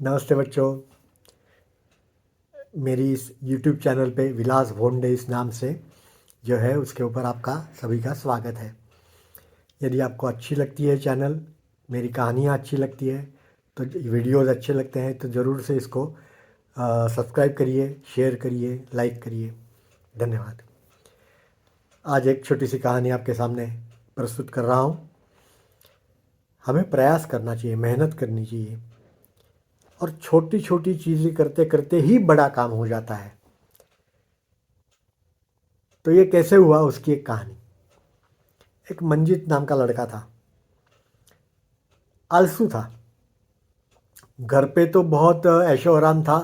नमस्ते बच्चों। मेरी इस YouTube चैनल पे विलास भोंडे इस नाम से जो है उसके ऊपर आपका सभी का स्वागत है। यदि आपको अच्छी लगती है चैनल, मेरी कहानियाँ अच्छी लगती है, तो वीडियोज़ अच्छे लगते हैं तो ज़रूर से इसको सब्सक्राइब करिए, शेयर करिए, लाइक करिए। धन्यवाद। आज एक छोटी सी कहानी आपके सामने प्रस्तुत कर रहा हूँ। हमें प्रयास करना चाहिए, मेहनत करनी चाहिए और छोटी छोटी चीज़ें करते करते ही बड़ा काम हो जाता है। तो ये कैसे हुआ, उसकी एक कहानी। एक मंजीत नाम का लड़का था, आलसू था। घर पे तो बहुत ऐशो आराम था,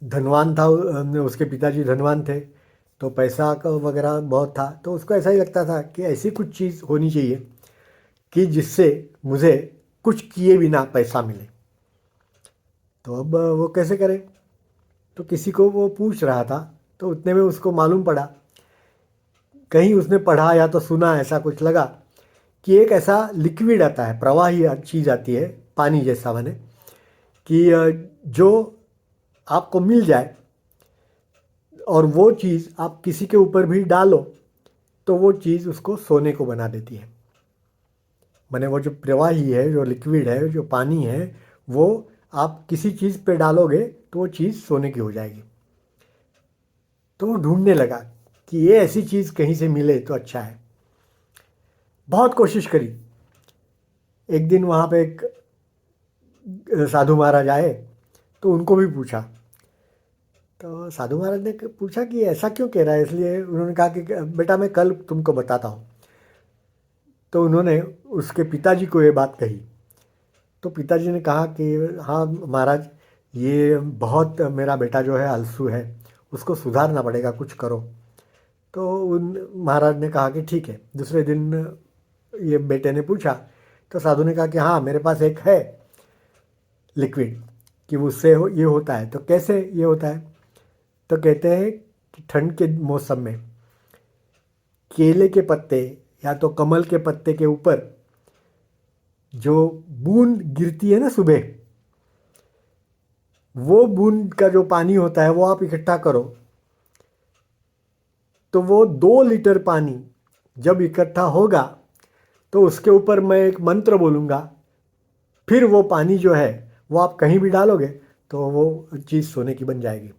धनवान था। उसके पिताजी धनवान थे तो पैसा का वगैरह बहुत था। तो उसको ऐसा ही लगता था कि ऐसी कुछ चीज़ होनी चाहिए कि जिससे मुझे कुछ किए बिना पैसा मिले। तो अब वो कैसे करे। तो किसी को वो पूछ रहा था, तो उतने में उसको मालूम पड़ा, कहीं उसने पढ़ा या तो सुना, ऐसा कुछ लगा कि एक ऐसा लिक्विड आता है, प्रवाही चीज़ आती है, पानी जैसा बने, कि जो आपको मिल जाए और वो चीज़ आप किसी के ऊपर भी डालो तो वो चीज़ उसको सोने को बना देती है। माने वो जो प्रवाही है, जो लिक्विड है, जो पानी है, वो आप किसी चीज़ पे डालोगे तो वो चीज़ सोने की हो जाएगी। तो वो ढूंढने लगा कि ये ऐसी चीज़ कहीं से मिले तो अच्छा है। बहुत कोशिश करी। एक दिन वहाँ पे एक साधु महाराज आए तो उनको भी पूछा। तो साधु महाराज ने पूछा कि ऐसा क्यों कह रहा है। इसलिए उन्होंने कहा कि बेटा मैं कल तुमको बताता हूँ। तो उन्होंने उसके पिताजी को ये बात कही। तो पिताजी ने कहा कि हाँ महाराज, ये बहुत मेरा बेटा जो है आलसू है, उसको सुधारना पड़ेगा, कुछ करो। तो उन महाराज ने कहा कि ठीक है। दूसरे दिन ये बेटे ने पूछा तो साधु ने कहा कि हाँ मेरे पास एक है लिक्विड, कि उससे ये होता है। तो कैसे ये होता है। तो कहते हैं कि ठंड के मौसम में केले के पत्ते या तो कमल के पत्ते के ऊपर जो बूंद गिरती है ना सुबह, वो बूंद का जो पानी होता है वो आप इकट्ठा करो, तो वो 2 लीटर पानी जब इकट्ठा होगा तो उसके ऊपर मैं एक मंत्र बोलूँगा, फिर वो पानी जो है वो आप कहीं भी डालोगे तो वो चीज़ सोने की बन जाएगी।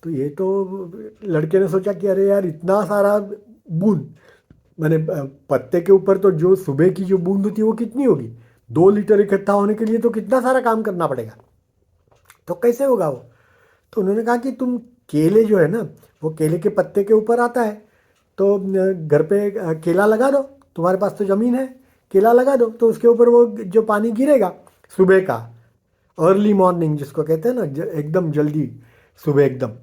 तो ये तो लड़के ने सोचा कि अरे यार, इतना सारा बूंद, मैंने पत्ते के ऊपर तो जो सुबह की जो बूंद होती है वो कितनी होगी, 2 लीटर इकट्ठा होने के लिए तो कितना सारा काम करना पड़ेगा। तो कैसे होगा वो। तो उन्होंने कहा कि तुम केले जो है ना, वो केले के पत्ते के ऊपर आता है, तो घर पे केला लगा दो, तुम्हारे पास तो ज़मीन है, केला लगा दो, तो उसके ऊपर वो जो पानी गिरेगा सुबह का, अर्ली मॉर्निंग जिसको कहते हैं ना, एकदम जल्दी सुबह एकदम,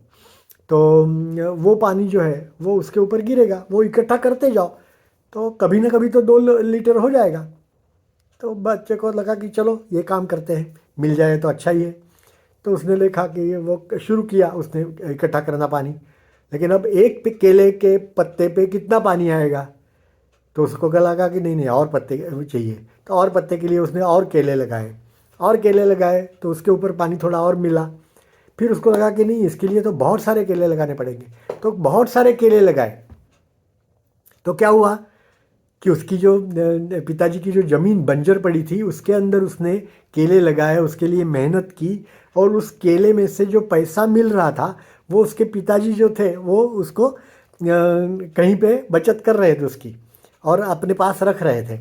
तो वो पानी जो है वो उसके ऊपर गिरेगा, वो इकट्ठा करते जाओ तो कभी ना कभी तो 2 लीटर हो जाएगा। तो बच्चे को लगा कि चलो ये काम करते हैं, मिल जाए तो अच्छा ही है। तो उसने देखा कि ये वो शुरू किया, उसने इकट्ठा करना पानी। लेकिन अब एक पे केले के पत्ते पे कितना पानी आएगा। तो उसको क्या लगा कि नहीं नहीं, और पत्ते चाहिए। तो और पत्ते के लिए उसने और केले लगाए, और केले लगाए तो उसके ऊपर पानी थोड़ा और मिला। फिर उसको लगा कि नहीं, इसके लिए तो बहुत सारे केले लगाने पड़ेंगे। तो बहुत सारे केले लगाए। तो क्या हुआ कि उसकी जो पिताजी की जो ज़मीन बंजर पड़ी थी उसके अंदर उसने केले लगाए, उसके लिए मेहनत की, और उस केले में से जो पैसा मिल रहा था वो उसके पिताजी जो थे वो उसको कहीं पे बचत कर रहे थे उसकी, और अपने पास रख रहे थे।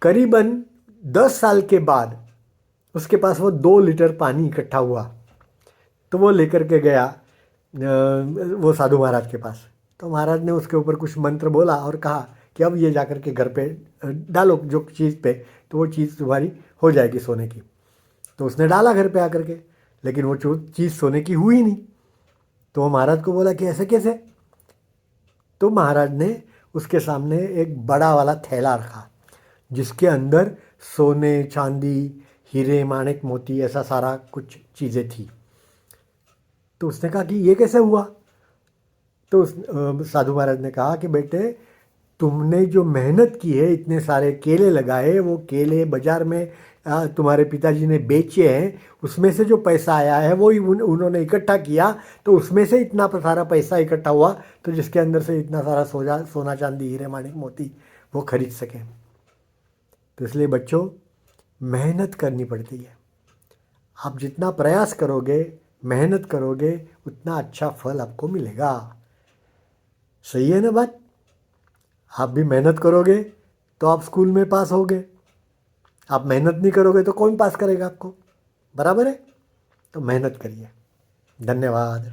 करीबन 10 साल के बाद उसके पास वो 2 लीटर पानी इकट्ठा हुआ। तो वो लेकर के गया वो साधु महाराज के पास। तो महाराज ने उसके ऊपर कुछ मंत्र बोला और कहा कि अब ये जाकर के घर पे डालो जो चीज़ पे, तो वो चीज़ तुम्हारी हो जाएगी सोने की। तो उसने डाला घर पे आकर के, लेकिन वो चीज़ सोने की हुई नहीं। तो वो महाराज को बोला कि ऐसे कैसे। तो महाराज ने उसके सामने एक बड़ा वाला थैला रखा जिसके अंदर सोने चांदी हीरे माणिक मोती ऐसा सारा कुछ चीज़ें थी। तो उसने कहा कि ये कैसे हुआ। तो उस साधु महाराज ने कहा कि बेटे, तुमने जो मेहनत की है, इतने सारे केले लगाए, वो केले बाजार में तुम्हारे पिताजी ने बेचे हैं, उसमें से जो पैसा आया है वो ही उन्होंने इकट्ठा किया, तो उसमें से इतना सारा पैसा इकट्ठा हुआ, तो जिसके अंदर से इतना सारा सोना चांदी हीरे माणिक मोती वो खरीद सकें। तो इसलिए बच्चों, मेहनत करनी पड़ती है। आप जितना प्रयास करोगे, मेहनत करोगे, उतना अच्छा फल आपको मिलेगा। सही है ना बात? आप भी मेहनत करोगे तो आप स्कूल में पास होगे। आप मेहनत नहीं करोगे तो कौन पास करेगा आपको? बराबर है? तो मेहनत करिए। धन्यवाद।